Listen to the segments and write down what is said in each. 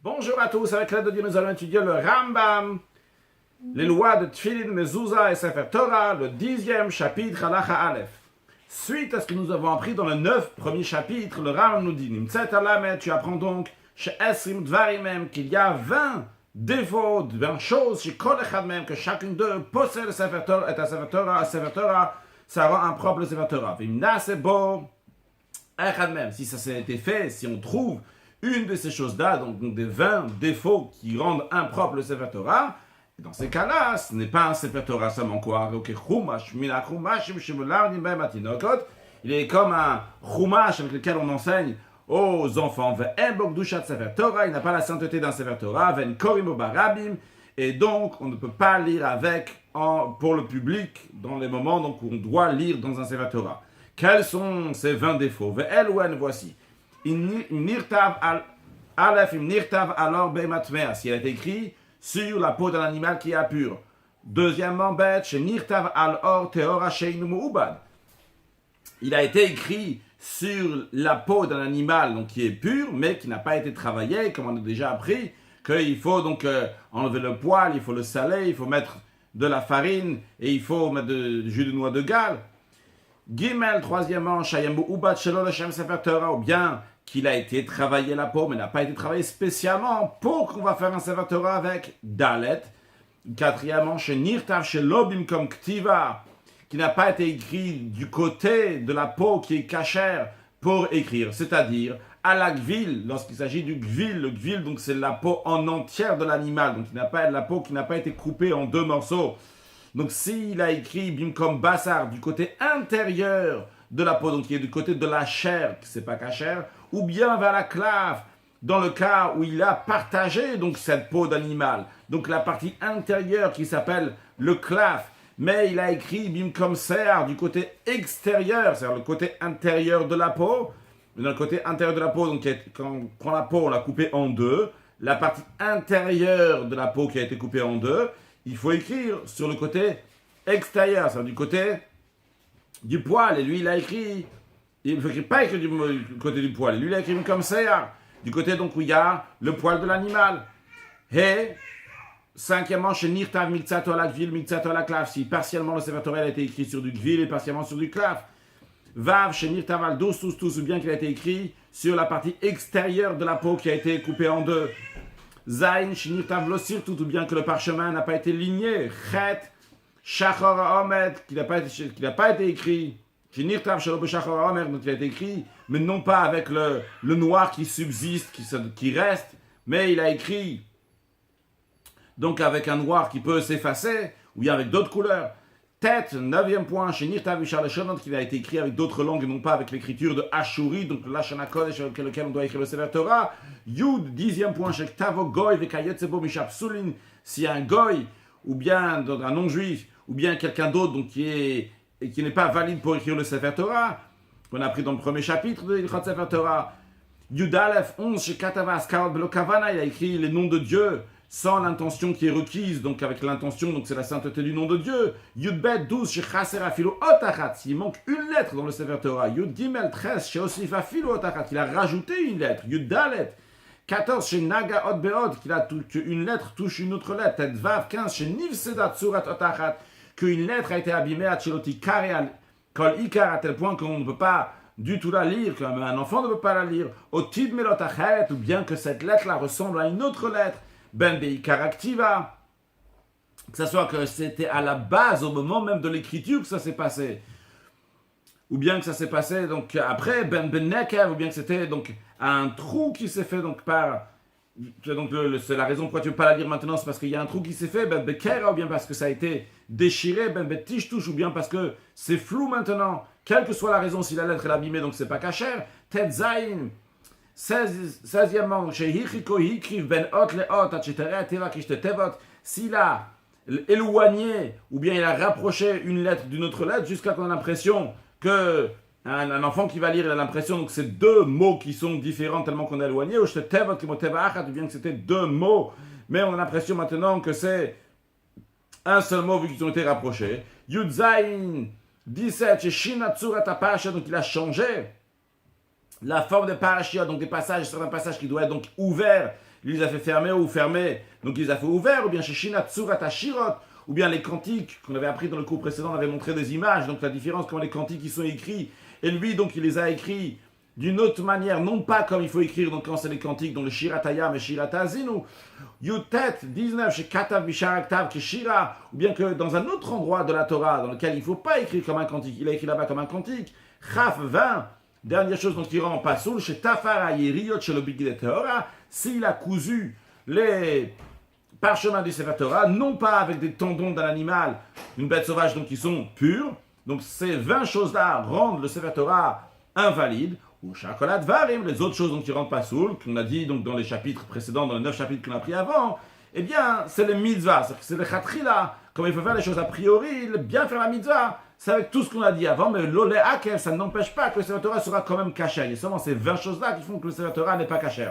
Bonjour à tous, avec l'aide de Dieu, nous allons étudier le Rambam, les lois de Tfilin, Mezouza et Sefer Torah, le 10e chapitre, Halacha Aleph. Suite à ce que nous avons appris dans le 9 premier chapitre, le Rambam nous dit, Nimtzet Alamed, tu apprends donc, chez Esrim Dvarimem, qu'il y a 20 défauts, 20 choses, chez Kol Echad Mem, que chacune d'eux possède le Sefer Torah, et à Sefer Torah, ça rend impropre le Sefer Torah. Vimna Sebo, Echad Mem, si ça s'est été fait, si on trouve une de ces choses-là, donc des 20 défauts qui rendent impropre le Sefer Torah, dans ces cas-là, ce n'est pas un Sefer Torah seulement quoi. Il est comme un chumash avec lequel on enseigne aux enfants. Il n'a pas la sainteté d'un Sefer Torah. Et donc, on ne peut pas lire avec pour le public dans les moments donc, où on doit lire dans un Sefer Torah. Quels sont ces 20 défauts? Voici. Si elle est écrite sur la peau d'un animal qui est impur. Deuxièmement, il a été écrit sur la peau d'un animal donc, qui est pur, mais qui n'a pas été travaillé, comme on a déjà appris, qu'il faut donc enlever le poil, il faut le saler, il faut mettre de la farine, et il faut mettre du jus de noix de Galles. Gimel, troisièmement, ou bien qu'il a été travaillé la peau, mais n'a pas été travaillé spécialement pour qu'on va faire un Sefer Torah avec Dalet. Quatrièmement, chez Nirtav, chez Lobim comme Ktiva, qui n'a pas été écrit du côté de la peau qui est cachère pour écrire, c'est-à-dire à la gvil, lorsqu'il s'agit du gvil. Le gvil, donc c'est la peau en entière de l'animal, donc la peau qui n'a pas été coupée en deux morceaux. Donc s'il a écrit bim comme bassar du côté intérieur de la peau, donc qui est du côté de la chair, qui c'est pas cachère, ou bien vers la clave, dans le cas où il a partagé donc cette peau d'animal, donc la partie intérieure qui s'appelle le clave, mais il a écrit bim comme ser du côté extérieur, c'est-à-dire le côté intérieur de la peau. Dans le côté intérieur de la peau, donc quand on prend la peau, on l'a coupée en deux, la partie intérieure de la peau qui a été coupée en deux, il faut écrire sur le côté extérieur, c'est-à-dire du côté du poil. Et lui, il a écrit, il ne faut pas écrire du côté du poil. Et lui, il a écrit comme ça, du côté donc où il y a le poil de l'animal. Et cinquièmement, chez Nirtav Mikzato la Gvil, Mikzato la Clav, si partiellement le Sefer Torah a été écrit sur du Gvil et partiellement sur du Clav. Vav, chez Nirtav al tous, ou bien qu'il a été écrit sur la partie extérieure de la peau qui a été coupée en deux. Zain, chez Nirtav Losir, tout ou bien que le parchemin n'a pas été ligné. Chet, Shachor Omed, qui n'a pas été écrit. Chez Nirtav Shalob Shachor Omed, donc il a été écrit, mais non pas avec le noir qui subsiste, qui reste, mais il a écrit donc avec un noir qui peut s'effacer, ou bien avec d'autres couleurs. Tête, 9e point, chez Nirtav Vishal Shonot, qui a été écrit avec d'autres langues et non pas avec l'écriture de Ashuri, donc le Lashon HaKodesh avec lequel on doit écrire le Sefer Torah. Yud, 10e point, chez Ktavo Goy Vekayetzebo Mishapsulin, si un Goy, ou bien un non-juif, ou bien quelqu'un d'autre donc qui n'est pas valide pour écrire le Sefer Torah, qu'on a appris dans le premier chapitre de l'Ilchot Sefer Torah. Yud Aleph 11, chez Katava Askarot Belokavana, il a écrit les noms de Dieu, sans l'intention qui est requise, donc avec l'intention, donc c'est la sainteté du nom de Dieu. Yud Bet 12, chez Chaser Afilo Otachat, s'il manque une lettre dans le Sefer Torah. Yud Gimel 13, chez Osif Afilo Otachat, il a rajouté une lettre. Yud Dalet 14, chez Naga Ot Beod, qu'une lettre touche une autre lettre. Tet Vav 15, chez Nivsedat Surat Otachat, qu'une lettre a été abîmée à Tcheloti Kareal, Kol Ikar, à tel point qu'on ne peut pas du tout la lire, qu'un enfant ne peut pas la lire. Otib Melotachet, ou bien que cette lettre-là ressemble à une autre lettre. Ben Beikar Activa, que ce soit que c'était à la base, au moment même de l'écriture que ça s'est passé, ou bien que ça s'est passé donc après Ben Nekev, ou bien que c'était donc un trou qui s'est fait donc par, donc c'est la raison pourquoi tu ne veux pas la lire maintenant, c'est parce qu'il y a un trou qui s'est fait, Ben Bekera, ou bien parce que ça a été déchiré, Ben Betishtush, ou bien parce que c'est flou maintenant, quelle que soit la raison, si la lettre est abîmée, donc c'est pas cachère. Tet Zayin 16e, s'il a éloigné ou bien il a rapproché une lettre d'une autre lettre jusqu'à qu'on a l'impression que un enfant qui va lire, il a l'impression que c'est deux mots qui sont différents tellement qu'on est éloigné, ou bien que c'était deux mots, mais on a l'impression maintenant que c'est un seul mot vu qu'ils ont été rapprochés. Yudzain 17, donc il a changé la forme de parashia, donc des passages, certains passages qui doivent être donc ouverts il les a fait fermer ou fermer, donc il les a fait ouverts, ou bien chez Shina Tsurat Ashirot, ou bien les cantiques qu'on avait appris dans le cours précédent, on avait montré des images, donc la différence comment les cantiques ils sont écrits, et lui donc il les a écrits d'une autre manière, non pas comme il faut écrire donc quand c'est les cantiques, donc le Shiratayam et Shiratazinu, Yutet 19 chez Katav Bisharaktav Kishira, ou bien que dans un autre endroit de la Torah dans lequel il ne faut pas écrire comme un cantique, il a écrit là-bas comme un cantique, Chaf 20, dernière chose donc qui rend Pasoul, chez Tafara Yeriyot chez le Biglet Torah, s'il a cousu les parchemins du Sefer Torah, non pas avec des tendons d'un animal, une bête sauvage donc qui sont purs, donc ces 20 choses-là rendent le Sefer Torah invalide, ou chocolat varim, les autres choses donc, qui rendent pas soul, qu'on a dit donc, dans les chapitres précédents, dans les 9 chapitres qu'on a pris avant, eh bien, c'est les mitzvahs, c'est le chatrila, comme il faut faire les choses a priori, bien faire la mitzvah, c'est avec tout ce qu'on a dit avant, mais l'olé akel, ça n'empêche pas que le Sefer Torah sera quand même caché. Il y a seulement ces 20 choses-là qui font que le Sefer Torah n'est pas caché.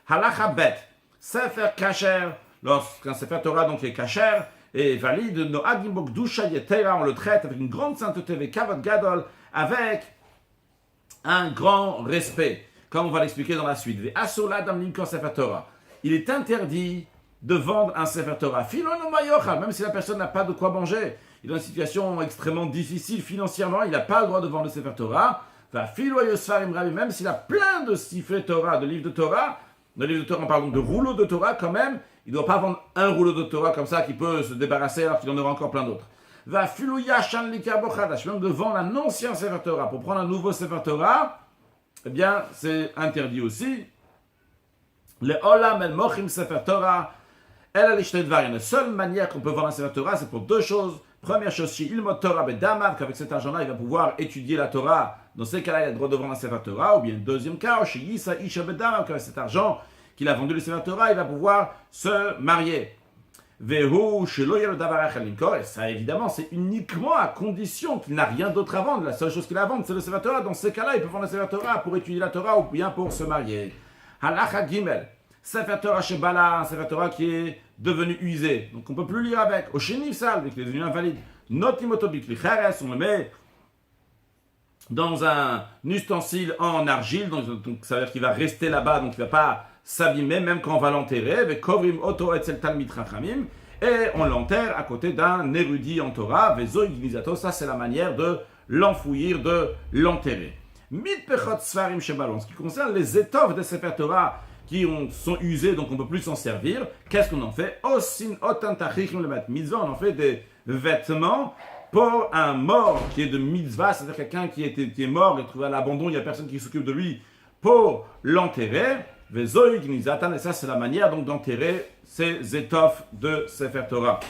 Halacha bet, Sefer kasher, lorsqu'un Sefer Torah donc est kasher, et valide, no agimbok dusha yetera, on le traite avec une grande sainteté, avec kavod gadol, avec un grand respect, comme on va l'expliquer dans la suite. Il est interdit de vendre un Sefer Torah. Même si la personne n'a pas de quoi manger, il est dans une situation extrêmement difficile financièrement, il n'a pas le droit de vendre le Sefer Torah. Même s'il a plein de sifflets Torah, de livres de Torah, on parle donc de rouleaux de Torah quand même, il ne doit pas vendre un rouleau de Torah comme ça qui peut se débarrasser alors qu'il en aura encore plein d'autres. Même de vendre un ancien Sefer Torah pour prendre un nouveau Sefer Torah, eh bien, c'est interdit aussi. Le Olam el Mochim Sefer Torah, la seule manière qu'on peut vendre un Sefer Torah, c'est pour deux choses. Première chose, chez Ilmot Torah Bedamav, qu'avec cet argent-là, il va pouvoir étudier la Torah. Dans ces cas-là, il a le droit de vendre un Sefer Torah. Ou bien, deuxième cas, chez Yisa Isha Bedamav, qu'avec cet argent qu'il a vendu le Sefer Torah, il va pouvoir se marier. Et ça, évidemment, c'est uniquement à condition qu'il n'a rien d'autre à vendre. La seule chose qu'il a à vendre, c'est le Sefer Torah. Dans ces cas-là, il peut vendre le Sefer Torah pour étudier la Torah ou bien pour se marier. Halacha Gimel. Sefer Torah chez Bala, un Sefer Torah qui est devenu usé. Donc on ne peut plus lire avec. Au Shinifsal, avec les devenu invalide. Notimotobik Licheres, on le met dans un ustensile en argile. Donc ça veut dire qu'il va rester là-bas, donc il ne va pas s'abîmer, même quand on va l'enterrer, avec Kovrim Oto Etzel Talmid Chachamim, et on l'enterre à côté d'un érudit en Torah, Vezo Ignizato, ça c'est la manière de l'enfouir, de l'enterrer. Mid Pechot Sfarim Shebalon, ce qui concerne les étoffes de Sefer Torah qui sont usées, donc on ne peut plus s'en servir, qu'est-ce qu'on en fait? Osin Otan Tachichim le mitzvah, on en fait des vêtements pour un mort qui est de mitzvah, c'est-à-dire quelqu'un qui est mort, il est trouvé à l'abandon, il n'y a personne qui s'occupe de lui pour l'enterrer. Et ça, c'est la manière donc d'enterrer ces étoffes de Sefer Torah.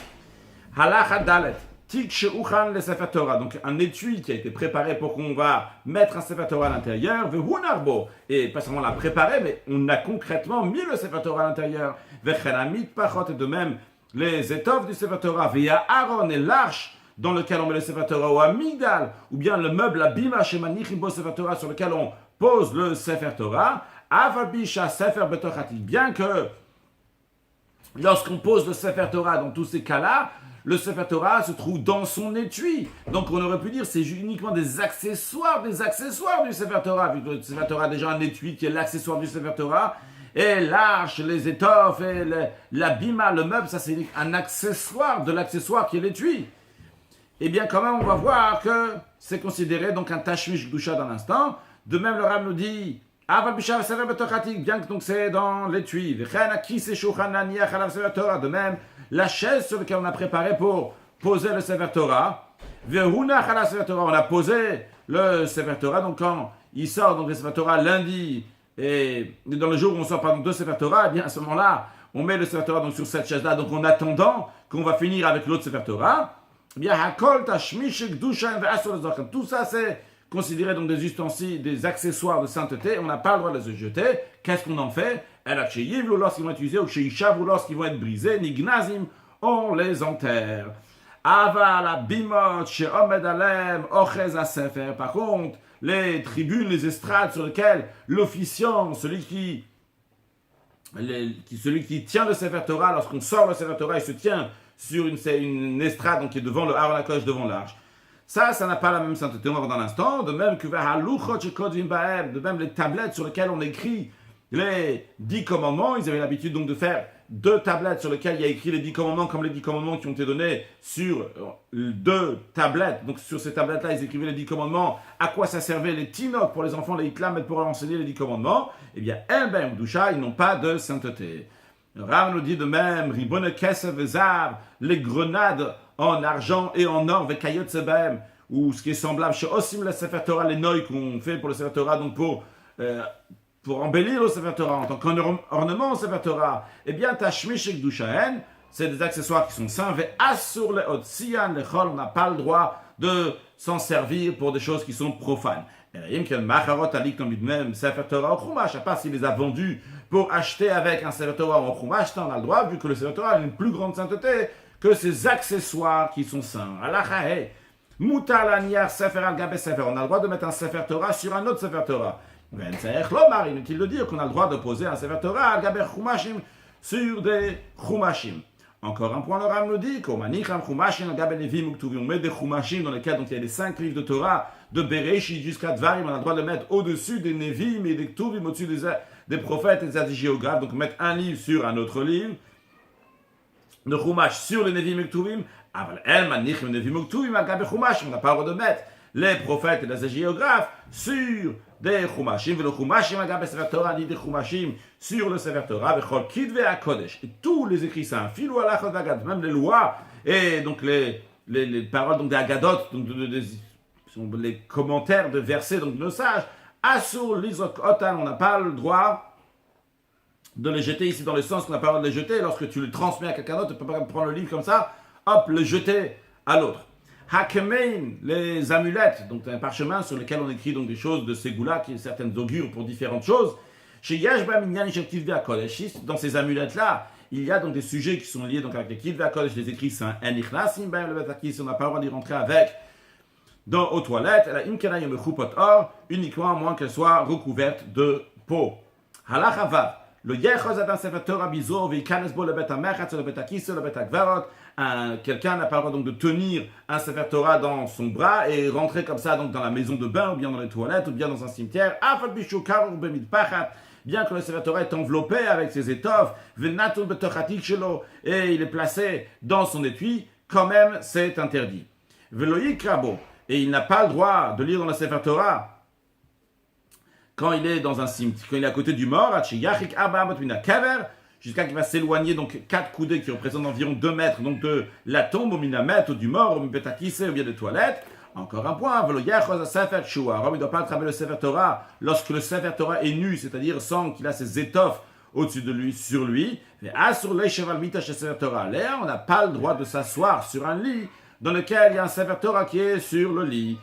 Halacha Dalet, Tik Sheuchan le Sefer Torah, donc un étui qui a été préparé pour qu'on va mettre un Sefer Torah à l'intérieur. Vehunarbo, et pas seulement l'a préparé, mais on a concrètement mis le Sefer Torah à l'intérieur. Vechenamit Pachot, et de même les étoffes du Sefer Torah. Via Aaron et l'arche dans lequel on met le Sefer Torah, ou Amigdal, ou bien le meuble Abima Shemanichim Bo Sefer Torah sur lequel on pose le Sefer Torah. Avabisha Sefer Betochati, bien que lorsqu'on pose le Sefer Torah dans tous ces cas-là, le Sefer Torah se trouve dans son étui. Donc on aurait pu dire c'est uniquement des accessoires du Sefer Torah, vu que le Sefer Torah a déjà un étui qui est l'accessoire du Sefer Torah, et l'arche, les étoffes, et la bima, le meuble, ça c'est un accessoire de l'accessoire qui est l'étui. Eh bien quand même on va voir que c'est considéré donc un tashmish gdusha dans l'instant. De même le Rav nous dit bien que donc c'est dans l'étui. De même, la chaise sur laquelle on a préparé pour poser le Sefer Torah. On a posé le Sefer Torah. Donc quand il sort donc le Sefer Torah lundi et dans le jour où on sort pardon, deux Sefer Torah, eh bien à ce moment-là, on met le Sefer Torah donc sur cette chaise-là. Donc en attendant qu'on va finir avec l'autre Sefer Torah, eh bien tout ça c'est considérés donc des ustensiles, des accessoires de sainteté, on n'a pas le droit de les jeter. Qu'est-ce qu'on en fait? Lorsqu'ils vont être utilisés, ou chez Ishav, ou lorsqu'ils vont être brisés, Nignazim, on les enterre. Aval, bimot, chez Omed Alem, Ochez Sefer. Par contre, les tribunes, les estrades sur lesquelles l'officiant, celui qui tient le Sefer Torah, lorsqu'on sort le Sefer Torah, il se tient sur une estrade donc qui est devant le Aaron HaKodesh, devant l'arche. Ça n'a pas la même sainteté, on va voir dans l'instant. De même que de même les tablettes sur lesquelles on écrit les 10 commandements, ils avaient l'habitude donc de faire 2 tablettes sur lesquelles il y a écrit les 10 commandements, comme les 10 commandements qui ont été donnés sur 2 tablettes. Donc sur ces tablettes-là, ils écrivaient les 10 commandements, à quoi ça servait les tinok pour les enfants, les iklam, pour leur enseigner les 10 commandements. Eh bien, ben Doucha, ils n'ont pas de sainteté. Rav nous dit de même, Ribone Kesef Vezav, les grenades en argent et en or, Vekayot Sebem, ou ce qui est semblable chez Osim le Sefer Torah, les noïs qu'on fait pour le Sefer Torah, donc pour embellir le Sefer Torah, en tant qu'ornement au Sefer Torah, eh bien, Tashmish et Gdushahen, c'est des accessoires qui sont saints, Ve'asur le Otsian le Chol, on n'a pas le droit de s'en servir pour des choses qui sont profanes. Et même Sefer Torah au Chumash, à part s'il les a vendus pour acheter avec un Sefer Torah au Chumash, on a le droit, vu que le Sefer Torah a une plus grande sainteté que ces accessoires qui sont saints. Alachahe, Mutar l'aniar Sefer al-Gabe Sefer, on a le droit de mettre un Sefer Torah sur un autre Sefer Torah. Inutile de dire qu'on a le droit de poser un Sefer Torah al-Gabe Chumashim sur des Chumashim. Encore un point, le Ram nous dit qu'on met des Chumashim dans lesquels donc, il y a les 5 livres de Torah, de Bereshit jusqu'à Dvarim, on a le droit de mettre au-dessus des Nevim et des Ktuvim, au-dessus des prophètes et des hagiographes, donc mettre un livre sur un autre livre, de Chumash sur les Nevim et Ktuvim, on n'a pas le droit de mettre les prophètes et les hagiographes sur des Chumashim, le Chumashim agabe Sefer Torah, ni des Chumashim sur le Sefer Torah, vechol kidve hakodesh, et tous les écrits saints, filou halachot vagad, même les lois, et donc les paroles donc des Agadot, donc les commentaires de versets donc de nos sages, Asur lizok otan, on n'a pas le droit de les jeter ici dans le sens qu'on n'a pas le droit de les jeter, lorsque tu les transmets à quelqu'un d'autre, tu ne peux pas prendre le livre comme ça, hop, le jeter à l'autre. Hakemein, les amulettes, donc un parchemin sur lequel on écrit donc des choses de Ségoula, qui est certaines augures pour différentes choses. Chez Yashba Minyan Ishaktivve HaKodesh, dans ces amulettes-là, il y a donc des sujets qui sont liés donc avec les Kivve HaKodesh, les écrits saints, Enichnasim Ben le Betakis, on n'a pas le droit d'y rentrer avec aux toilettes, la Imkena Yomechupot Or, uniquement à moins qu'elle soit recouverte de peau. Halachavav, le Yechoz Adam Sefer Torah Bizo, Veikanes Bo le Betamechatz, le Betakis, le Betakvarot. Quelqu'un n'a pas le droit donc de tenir un Sefer Torah dans son bras et rentrer comme ça donc dans la maison de bain ou bien dans les toilettes ou bien dans un cimetière. Bien que le Sefer Torah est enveloppé avec ses étoffes, et il est placé dans son étui, quand même c'est interdit. Et il n'a pas le droit de lire dans le Sefer Torah quand il est dans un cimetière, quand il est à côté du mort, jusqu'à qu'il va s'éloigner, donc 4 coudées qui représentent environ 2 mètres, donc de la tombe, au minamet, ou du mort, au mibetakisse, ou bien des toilettes. Encore un point, il ne doit pas attraper le Sefer Torah lorsque le Sefer Torah est nu, c'est-à-dire sans qu'il a ses étoffes au-dessus de lui, sur lui. Là, on n'a pas le droit de s'asseoir sur un lit dans lequel il y a un Sefer Torah qui est sur le lit.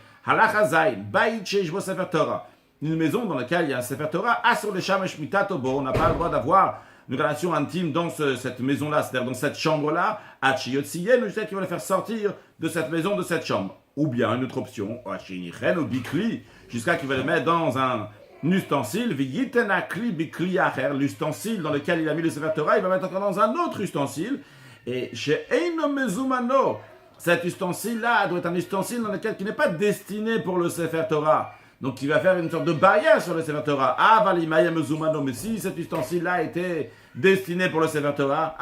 Une maison dans laquelle il y a un Sefer Torah, on n'a pas le droit d'avoir une relation intime dans cette maison-là, c'est-à-dire dans cette chambre-là, jusqu'à qu'il va le faire sortir de cette maison, de cette chambre. Ou bien une autre option, jusqu'à qu'il va le mettre dans un ustensile, l'ustensile dans lequel il a mis le Sefer Torah, il va mettre encore dans un autre ustensile, et chez Eino Mezumano, cet ustensile-là doit être un ustensile dans lequel qui n'est pas destiné pour le Sefer Torah. Donc il va faire une sorte de barrière sur le Sefer Torah. Mais si cet ustensile-là était destiné pour le Sefer Torah,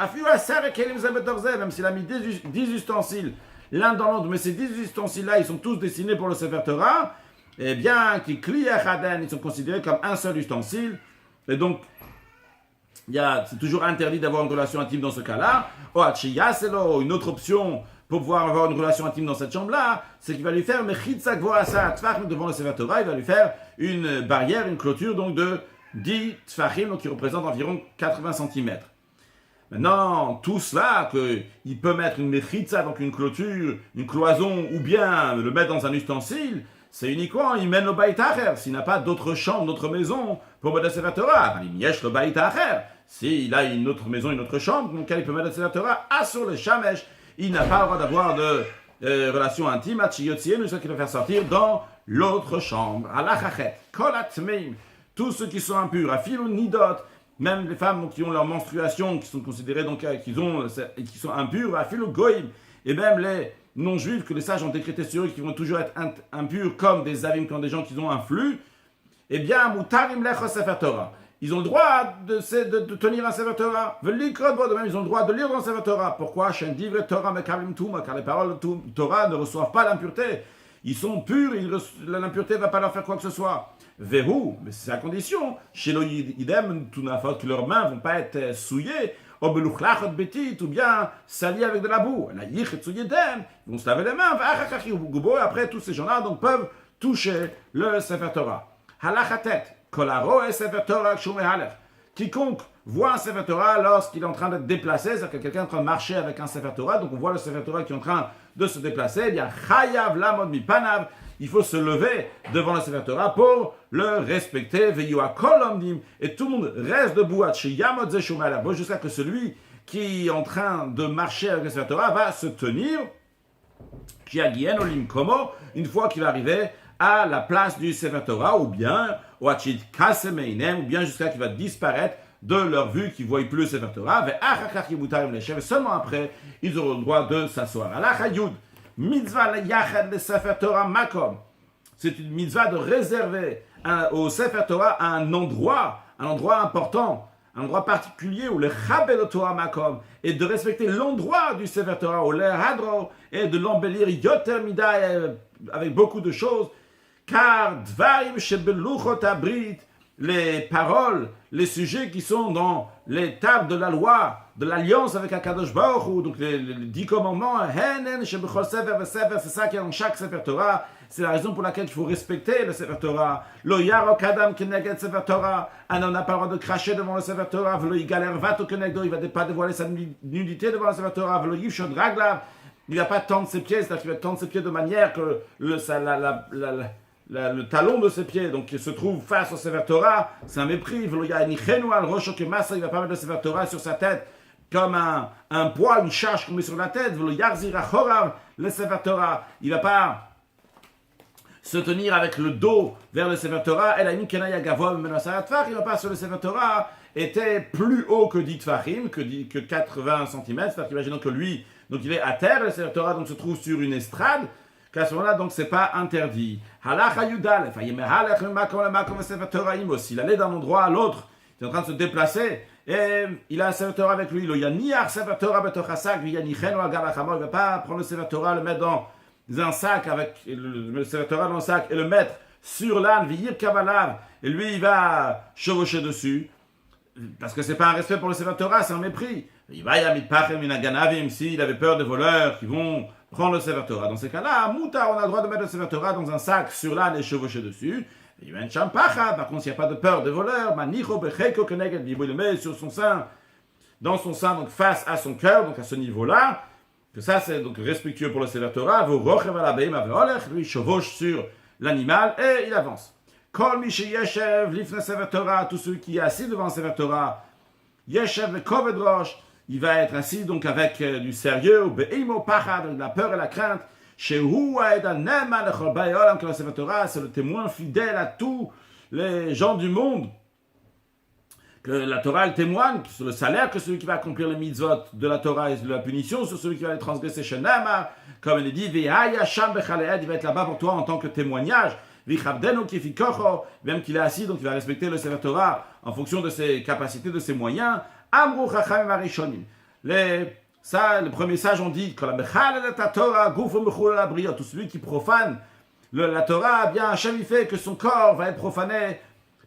même s'il a mis 10 ustensiles l'un dans l'autre, mais ces 10 ustensiles-là, ils sont tous destinés pour le Sefer Torah, eh bien, ils sont considérés comme un seul ustensile. Et donc, c'est toujours interdit d'avoir une relation intime dans ce cas-là. Une autre option pour pouvoir avoir une relation intime dans cette chambre-là, c'est qu'il va lui faire devant le Sefer Torah, il va lui faire une barrière, une clôture donc de 10 tfachim, donc qui représente environ 80 cm. Maintenant, tout cela, qu'il peut mettre une mechitza, donc une clôture, une cloison, ou bien le mettre dans un ustensile, c'est uniquement, il mène le Beit Acher, s'il n'a pas d'autre chambre, d'autre maison pour mettre le Sefer Torah. Il yesh le Beit Acher. S'il a une autre maison, une autre chambre, dans laquelle il peut mettre le Sefer Torah, sur le Shamesh, il n'a pas le droit d'avoir de relation intime, à Tchiyotsien, une fois qu'il va faire sortir dans l'autre chambre. Alachachet, Kolatmeim, tous ceux qui sont impurs, Afilou Nidot, même les femmes donc, qui ont leur menstruation, qui sont considérées donc, qui sont impures, Afilou Goïm, et même les non-juifs que les sages ont décrété sur eux, qui vont toujours être impurs comme des avim, comme des gens qui ont un flux, eh bien, mutarim lech sefer Torah. Ils ont le droit de tenir un sefer Torah. De même, ils ont le droit de lire dans le sefer Torah. Pourquoi? Car les paroles de Torah ne reçoivent pas l'impureté. Ils sont purs, l'impureté ne va pas leur faire quoi que ce soit. Verrou, mais c'est à condition, chez l'idem, que leurs mains ne vont pas être souillées, ou bien salies avec de la boue. Ils vont se laver les mains, et après tous ces gens-là donc, peuvent toucher le Sefer Torah. Halachatet, kolaro et Sefer Torah quiconque voit un Sefer Torah lorsqu'il est en train d'être déplacé, c'est-à-dire que quelqu'un est en train de marcher avec un Sefer Torah, donc on voit le Sefer Torah qui est en train de se déplacer, il y a chayav lamod mi panav, il faut se lever devant le Sefer Torah pour le respecter, et tout le monde reste debout jusqu'à que celui qui est en train de marcher avec le Sefer Torah va se tenir, une fois qu'il va arriver à la place du Sefer Torah, ou bien jusqu'à qu'il va disparaître de leur vue, qu'ils ne voient plus le Sefer Torah, et seulement après, ils auront le droit de s'asseoir. Mitzvah yachad le Sefer Torah makom. C'est une mitzvah de réserver au Sefer Torah un endroit important, un endroit particulier où le chabel Torah makom, et de respecter l'endroit du Sefer Torah, ou le hadro, et de l'embellir yoter midai avec beaucoup de choses, car dvarim shebeluchot abrit, les paroles, les sujets qui sont dans les tables de la loi, de l'alliance avec Akadosh Baruch Hu, donc les 10 commandements, c'est ça qui est dans chaque Sefer Torah. C'est la raison pour laquelle il faut respecter le Sefer Torah. Lo yarok adam keneged Sefer Torah. Un homme n'a pas le droit de cracher devant le Sefer Torah. Velo yigaler vato kenegdo. Il ne va pas dévoiler sa nudité devant le Sefer Torah. Velo yivshod raglav. Il ne va pas tendre ses pieds, c'est-à-dire qu'il va tendre ses pieds de manière que le talon de ses pieds, donc il se trouve face au Sefer Torah, c'est un mépris. Il ne va pas mettre le Sefer Torah sur sa tête comme un poids, une charge qu'on met sur la tête. Le Sefer Torah, il ne va pas se tenir avec le dos vers le Sefer Torah. Il ne va pas sur le Sefer Torah était plus haut que 10 tfachim, que 80 cm, c'est-à-dire qu'imaginons que lui, donc il est à terre, le Sefer Torah donc se trouve sur une estrade, qu'à ce moment-là, donc c'est pas interdit. Halacha yudal, il allait d'un endroit à l'autre, il est en train de se déplacer, et il a un Sefer Torah avec lui. Il ne va pas prendre le Sefer Torah, le mettre dans un sac, avec le Sefer Torah dans le sac, et le mettre sur l'âne, et lui il va chevaucher dessus, parce que c'est pas un respect pour le Sefer Torah, c'est un mépris. Il va y avoir s'il avait peur des voleurs qui vont prendre le Sefer Torah. Dans ces cas-là, Mouta, on a le droit de mettre le Sefer Torah dans un sac sur l'âne et chevaucher dessus. Par contre, s'il n'y a pas de peur des voleurs, il le met sur son sein, dans son sein, donc face à son cœur, donc à ce niveau-là, que ça c'est donc respectueux pour le Sefer Torah, lui chevauche sur l'animal et il avance. Kol mi sheyeshev lifne Sefer Torah, tout celui qui est assis devant le Sefer Torah, yeshev le koved rosh, il va être assis donc avec du sérieux, be'imo pachad, de la peur et la crainte. Shehu ha'ed ne'eman lechol bayei olam, que le Sefer Torah c'est le témoin fidèle à tous les gens du monde. Que la Torah elle témoigne sur le salaire que celui qui va accomplir les mitzvot de la Torah et de la punition sur celui qui va les transgresser chez Nama, comme il est dit, ve'haya sham bechaleed, il va être là-bas pour toi en tant que témoignage. Même qu'il est assis, donc il va respecter le Sefer Torah en fonction de ses capacités, de ses moyens. Amru chachamim arishonim. Le premier sage ont dit tout celui qui profane la Torah, bien Hachem il fait que son corps va être profané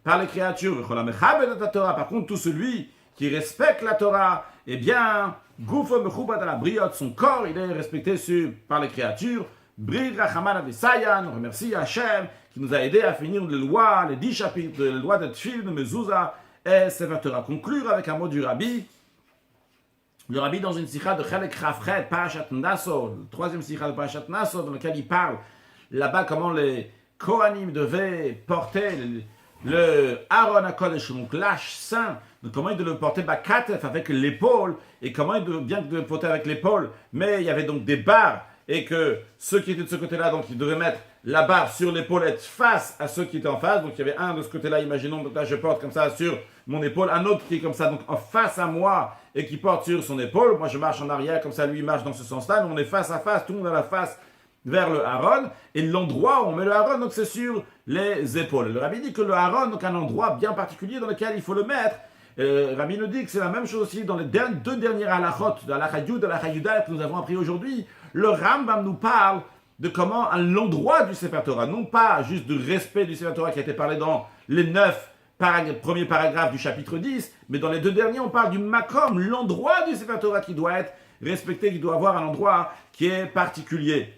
par les créatures. Par contre, tout celui qui respecte la Torah, eh bien, son corps il est respecté par les créatures. On remercie Hachem qui nous a aidé à finir les lois, les 10 chapitres de la loi de Tfil, de Mezouza et Sefer Torah. Conclure avec un mot du Rabbi. Le Rabbi, dans une sikha de Chelek Chavchet, Parashat Naso, le troisième sikha de Parashat Naso, dans lequel il parle là-bas comment les Kohanim devaient porter le Aaron HaKodesh, donc l'âge saint, donc comment ils devaient le porter Bakatef avec l'épaule, et comment ils devaient le porter avec l'épaule, mais il y avait donc des barres, et que ceux qui étaient de ce côté-là, donc ils devaient mettre la barre sur l'épaule, être face à ceux qui étaient en face. Donc il y avait un de ce côté-là, imaginons, donc là je porte comme ça sur mon épaule, un autre qui est comme ça, donc en face à moi, et qui porte sur son épaule. Moi je marche en arrière, comme ça lui il marche dans ce sens-là, mais on est face à face, tout le monde a la face vers le Aaron, et l'endroit où on met le Aaron, donc c'est sur les épaules. Le Rabbi dit que le Aaron, donc un endroit bien particulier dans lequel il faut le mettre. Rabbi nous dit que c'est la même chose aussi dans les deux dernières halachot, de halakha Yud, de halakha Yuda que nous avons appris aujourd'hui. Le Rambam nous parle de comment l'endroit du Sefer Torah, non pas juste du respect du Sefer Torah qui a été parlé dans les 9 premiers paragraphes du chapitre 10, mais dans les deux derniers, on parle du makom, l'endroit du Sefer Torah qui doit être respecté, qui doit avoir un endroit qui est particulier.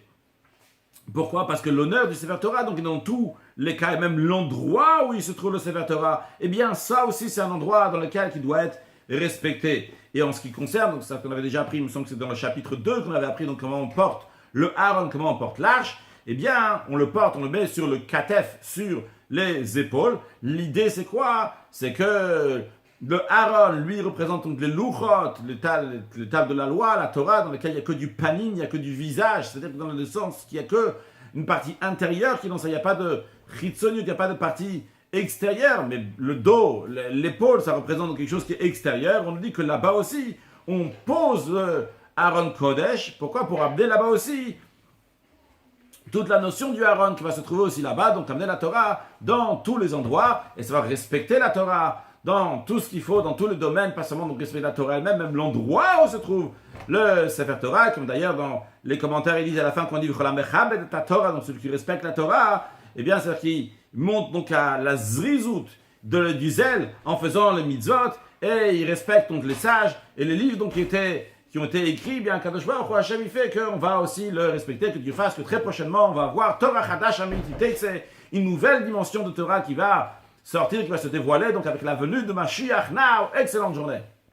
Pourquoi? Parce que l'honneur du Sefer Torah, donc dans tous les cas, et même l'endroit où il se trouve le Sefer Torah, eh bien ça aussi c'est un endroit dans lequel il doit être respecté. Et en ce qui concerne, donc ça qu'on avait déjà appris, il me semble que c'est dans le chapitre 2 qu'on avait appris, donc comment on porte le Aaron, comment on porte l'arche, eh bien on le porte, on le met sur le katef, sur les épaules. L'idée c'est quoi? C'est que le Aaron, lui, représente donc les louchot, les tables de la loi, la Torah, dans lesquelles il n'y a que du panim, il n'y a que du visage, c'est-à-dire dans le sens qu'il n'y a que une partie intérieure qui dans ça, il n'y a pas de chitzoniut, il n'y a pas de partie extérieure, mais le dos, l'épaule, ça représente quelque chose qui est extérieur. On nous dit que là-bas aussi, on pose le Aaron Kodesh. Pourquoi? Pour amener là-bas aussi toute la notion du Aaron qui va se trouver aussi là-bas, donc amener la Torah dans tous les endroits, et ça va respecter la Torah dans tout ce qu'il faut, dans tous les domaines, pas seulement donc respecter la Torah elle-même, même l'endroit où se trouve le Sefer Torah, comme d'ailleurs dans les commentaires, ils disent à la fin qu'on dit ta Torah, donc celui qui respecte la Torah, eh bien c'est-à-dire qu'il monte donc à la zrizout du zèle en faisant les mitzvot, et il respecte donc les sages, et les livres donc qui ont été écrits, bien Kadosh Baruch Hu Hashem il fait qu'on va aussi le respecter, que Dieu fasse que très prochainement on va avoir Torah Chadash Amitite, c'est une nouvelle dimension de Torah qui va sortir, qui va se dévoiler, donc avec la venue de Mashiach. Now, excellente journée.